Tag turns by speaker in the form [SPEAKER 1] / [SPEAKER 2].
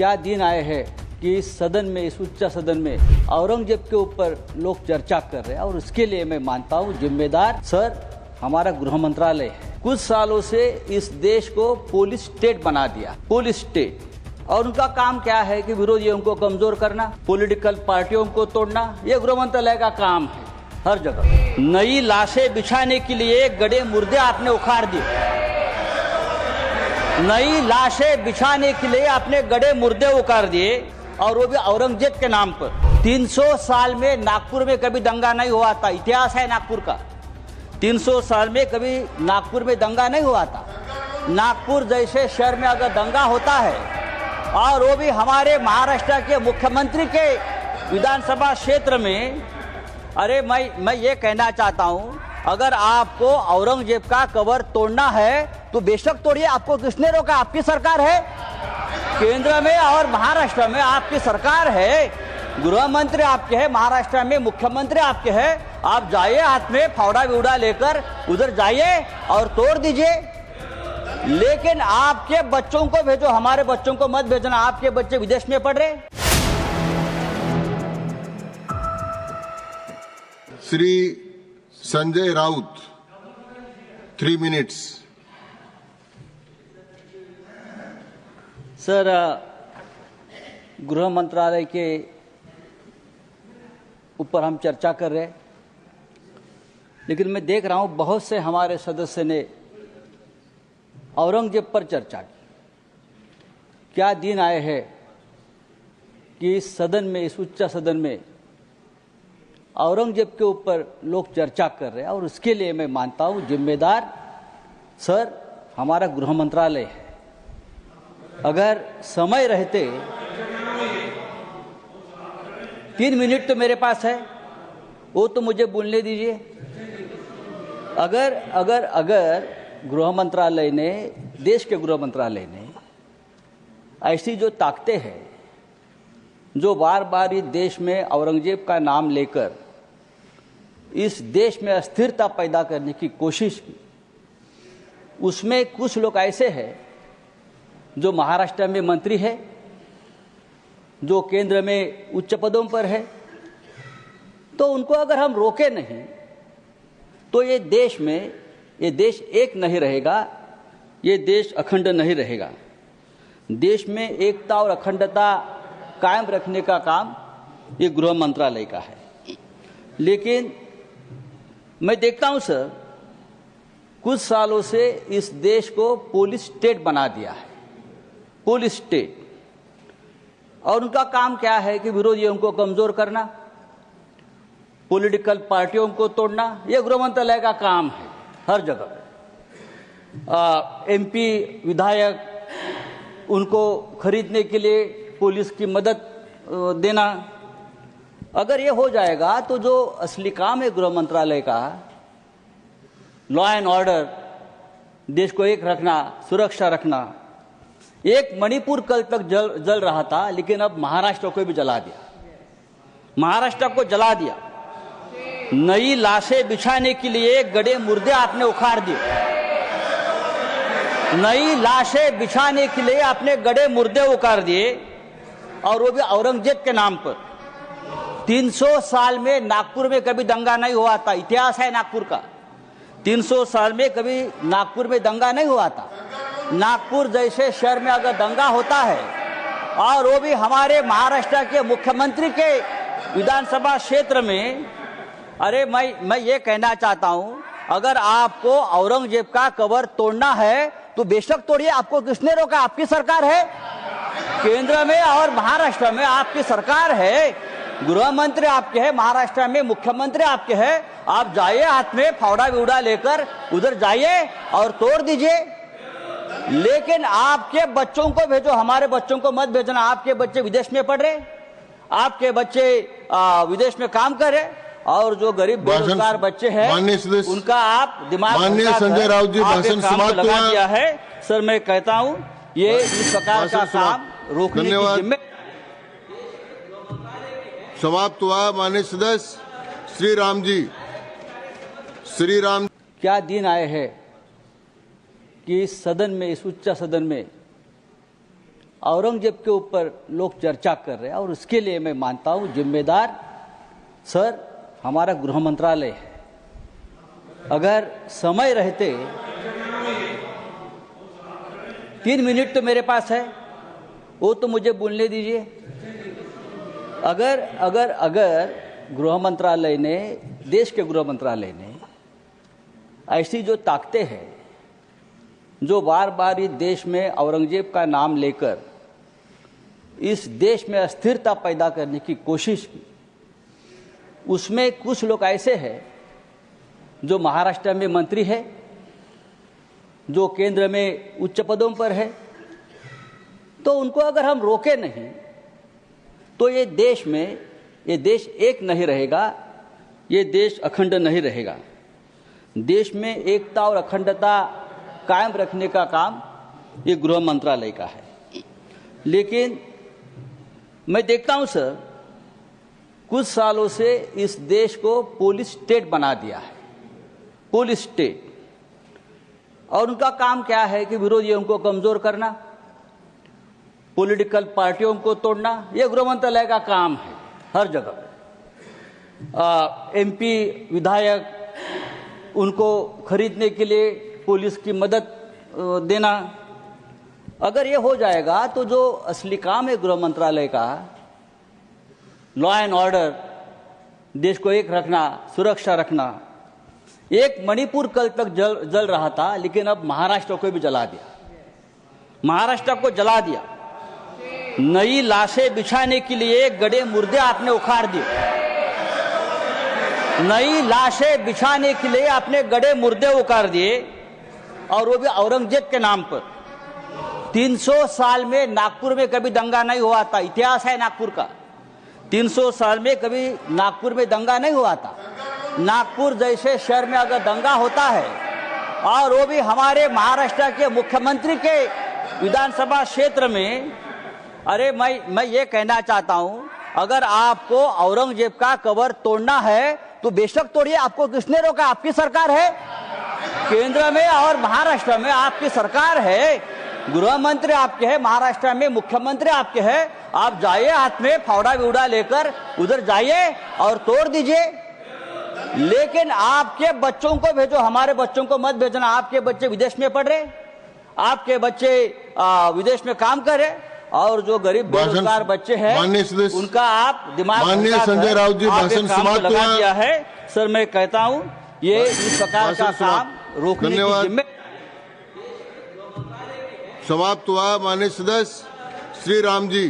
[SPEAKER 1] क्या दिन आए हैं कि इस सदन में, इस उच्च सदन में औरंगजेब के ऊपर लोग चर्चा कर रहे हैं और उसके लिए मैं मानता हूँ जिम्मेदार सर हमारा गृह मंत्रालय है। कुछ सालों से इस देश को पुलिस स्टेट बना दिया, पुलिस स्टेट, और उनका काम क्या है कि विरोधियों को कमजोर करना, पॉलिटिकल पार्टियों को तोड़ना, ये गृह मंत्रालय का काम है। हर जगह नई लाशें बिछाने के लिए गड़े मुर्दे आपने उखाड़ दिए, नई लाशें बिछाने के लिए आपने गड़े मुर्दे उखाड़ दिए, और वो भी औरंगजेब के नाम पर। 300 साल में नागपुर में कभी दंगा नहीं हुआ था, इतिहास है नागपुर का। 300 साल में कभी नागपुर में दंगा नहीं हुआ था। नागपुर जैसे शहर में अगर दंगा होता है, और वो भी हमारे महाराष्ट्र के मुख्यमंत्री के विधानसभा क्षेत्र में, अरे मैं ये कहना चाहता हूँ, अगर आपको औरंगजेब का कबर तोड़ना है तो बेशक तोड़िए, आपको किसने रोका? आपकी सरकार है, केंद्र में और महाराष्ट्र में आपकी सरकार है, गृह मंत्री आपके हैं, महाराष्ट्र में मुख्यमंत्री आपके हैं। आप जाइए, हाथ में फावड़ा विवड़ा लेकर उधर जाइए और तोड़ दीजिए। लेकिन आपके बच्चों को भेजो, हमारे बच्चों को मत भेजना। आपके बच्चे विदेश में पढ़ रहे।
[SPEAKER 2] श्री संजय राउत 3 मिनट्स।
[SPEAKER 1] सर, गृह मंत्रालय के ऊपर हम चर्चा कर रहे हैं, लेकिन मैं देख रहा हूं बहुत से हमारे सदस्य ने औरंगजेब पर चर्चा की। क्या दिन आए हैं कि इस सदन में, इस उच्च सदन में औरंगजेब के ऊपर लोग चर्चा कर रहे हैं, और उसके लिए मैं मानता हूं जिम्मेदार सर हमारा गृह मंत्रालय है। अगर समय रहते 3 मिनट तो मेरे पास है, वो तो मुझे बोलने दीजिए। अगर गृह मंत्रालय ने, देश के गृह मंत्रालय ने ऐसी जो ताकतें हैं, जो बार बार इस देश में औरंगजेब का नाम लेकर इस देश में अस्थिरता पैदा करने की कोशिश की, उसमें कुछ लोग ऐसे हैं जो महाराष्ट्र में मंत्री है, जो केंद्र में उच्च पदों पर है, तो उनको अगर हम रोके नहीं तो ये देश एक नहीं रहेगा, ये देश अखंड नहीं रहेगा। देश में एकता और अखंडता कायम रखने का काम ये गृह मंत्रालय का है। लेकिन मैं देखता हूं सर, कुछ सालों से इस देश को पुलिस स्टेट बना दिया है, पुलिस स्टेट, और उनका काम क्या है कि विरोधियों को कमजोर करना, पॉलिटिकल पार्टियों को तोड़ना, यह गृह मंत्रालय का काम है। हर जगह एमपी विधायक, उनको खरीदने के लिए पुलिस की मदद देना। अगर ये हो जाएगा तो जो असली काम है गृह मंत्रालय का, लॉ एंड ऑर्डर, देश को एक रखना, सुरक्षा रखना, एक मणिपुर कल तक जल रहा था, लेकिन अब महाराष्ट्र को भी जला दिया, महाराष्ट्र को जला दिया। नई लाशें बिछाने के लिए गड़े मुर्दे आपने उखाड़ दिए, नई लाशें बिछाने के लिए आपने गड़े मुर्दे उखाड़ दिए, और वो भी औरंगजेब के नाम पर। 300 साल में नागपुर में कभी दंगा नहीं हुआ था, इतिहास है नागपुर का। 300 साल में कभी नागपुर में दंगा नहीं हुआ था। नागपुर जैसे शहर में अगर दंगा होता है, और वो भी हमारे महाराष्ट्र के मुख्यमंत्री के विधानसभा क्षेत्र में, अरे मैं ये कहना चाहता हूं, अगर आपको औरंगजेब का कबर तोड़ना है तो बेशक तोड़िए, आपको किसने रोका? आपकी सरकार है, केंद्र में और महाराष्ट्र में आपकी सरकार है, गृह मंत्री आपके हैं, महाराष्ट्र में मुख्यमंत्री आपके हैं। आप जाइए, हाथ में फावड़ा विवड़ा लेकर उधर जाइए और तोड़ दीजिए। लेकिन आपके बच्चों को भेजो, हमारे बच्चों को मत भेजना। आपके बच्चे विदेश में पढ़ रहे, आपके बच्चे विदेश में काम कर रहे, और जो गरीब बेरोजगार बच्चे हैं उनका आप दिमाग,
[SPEAKER 2] माननीय संजय राउत जी, भाषण समाप्त
[SPEAKER 1] लगा दिया है। सर, मैं कहता हूं ये इस प्रकार का काम रोकने की जिम्मेदारी
[SPEAKER 2] समाप्त हुआ। माननीय सदस्य श्री राम जी, श्री राम।
[SPEAKER 1] क्या दिन आए हैं कि इस सदन में, इस उच्च सदन में औरंगजेब के ऊपर लोग चर्चा कर रहे हैं और उसके लिए मैं मानता हूं जिम्मेदार सर हमारा गृह मंत्रालय है। अगर समय रहते 3 मिनट तो मेरे पास है, वो तो मुझे बोलने दीजिए। अगर गृह मंत्रालय ने, देश के गृह मंत्रालय ने ऐसी जो ताकतें हैं जो बार बार इस देश में औरंगजेब का नाम लेकर इस देश में अस्थिरता पैदा करने की कोशिश की, उसमें कुछ लोग ऐसे हैं जो महाराष्ट्र में मंत्री है, जो केंद्र में उच्च पदों पर है, तो उनको अगर हम रोके नहीं तो ये देश एक नहीं रहेगा, ये देश अखंड नहीं रहेगा। देश में एकता और अखंडता कायम रखने का काम ये गृह मंत्रालय का है। लेकिन मैं देखता हूं सर, कुछ सालों से इस देश को पुलिस स्टेट बना दिया है, पुलिस स्टेट। और उनका काम क्या है कि विरोधियों को कमजोर करना, पॉलिटिकल पार्टियों को तोड़ना, यह गृह मंत्रालय का काम है हर जगह। एमपी विधायक उनको खरीदने के लिए पुलिस की मदद देना। अगर ये हो जाएगा तो जो असली काम है गृह मंत्रालय का, लॉ एंड ऑर्डर, देश को एक रखना, सुरक्षा रखना, एक मणिपुर कल तक जल रहा था, लेकिन अब महाराष्ट्र को भी जला दिया, महाराष्ट्र को जला दिया। नई लाशें बिछाने के लिए गड़े मुर्दे आपने उखाड़ दिए, नई लाशें बिछाने के लिए आपने गड़े मुर्दे उखाड़ दिए, और वो भी औरंगजेब के नाम पर। 300 साल में नागपुर में कभी दंगा नहीं हुआ था, इतिहास है नागपुर का। 300 साल में कभी नागपुर में दंगा नहीं हुआ था। नागपुर जैसे शहर में अगर दंगा होता है, और वो भी हमारे महाराष्ट्र के मुख्यमंत्री के विधानसभा क्षेत्र में, अरे मैं ये कहना चाहता हूं, अगर आपको औरंगजेब का कबर तोड़ना है तो बेशक तोड़िए, आपको किसने रोका? आपकी सरकार है, केंद्र में और महाराष्ट्र में आपकी सरकार है, गृह मंत्री आपके हैं, महाराष्ट्र में मुख्यमंत्री आपके हैं। आप जाइए, हाथ में फावड़ा विवड़ा लेकर उधर जाइए और तोड़ दीजिए। लेकिन आपके बच्चों को भेजो, हमारे बच्चों को मत भेजना। आपके बच्चे विदेश में पढ़ रहे, आपके बच्चे विदेश में काम कर रहे, और जो गरीब बेरोजगार बच्चे हैं उनका आप दिमाग
[SPEAKER 2] माननीय संजय राउत जी भाषण समाप्त
[SPEAKER 1] लगा दिया है। सर मैं कहता हूं ये इस प्रकार का काम रोकने की जिम्मेदारी
[SPEAKER 2] समाप्त हुआ। माननीय सदस्य श्री राम जी।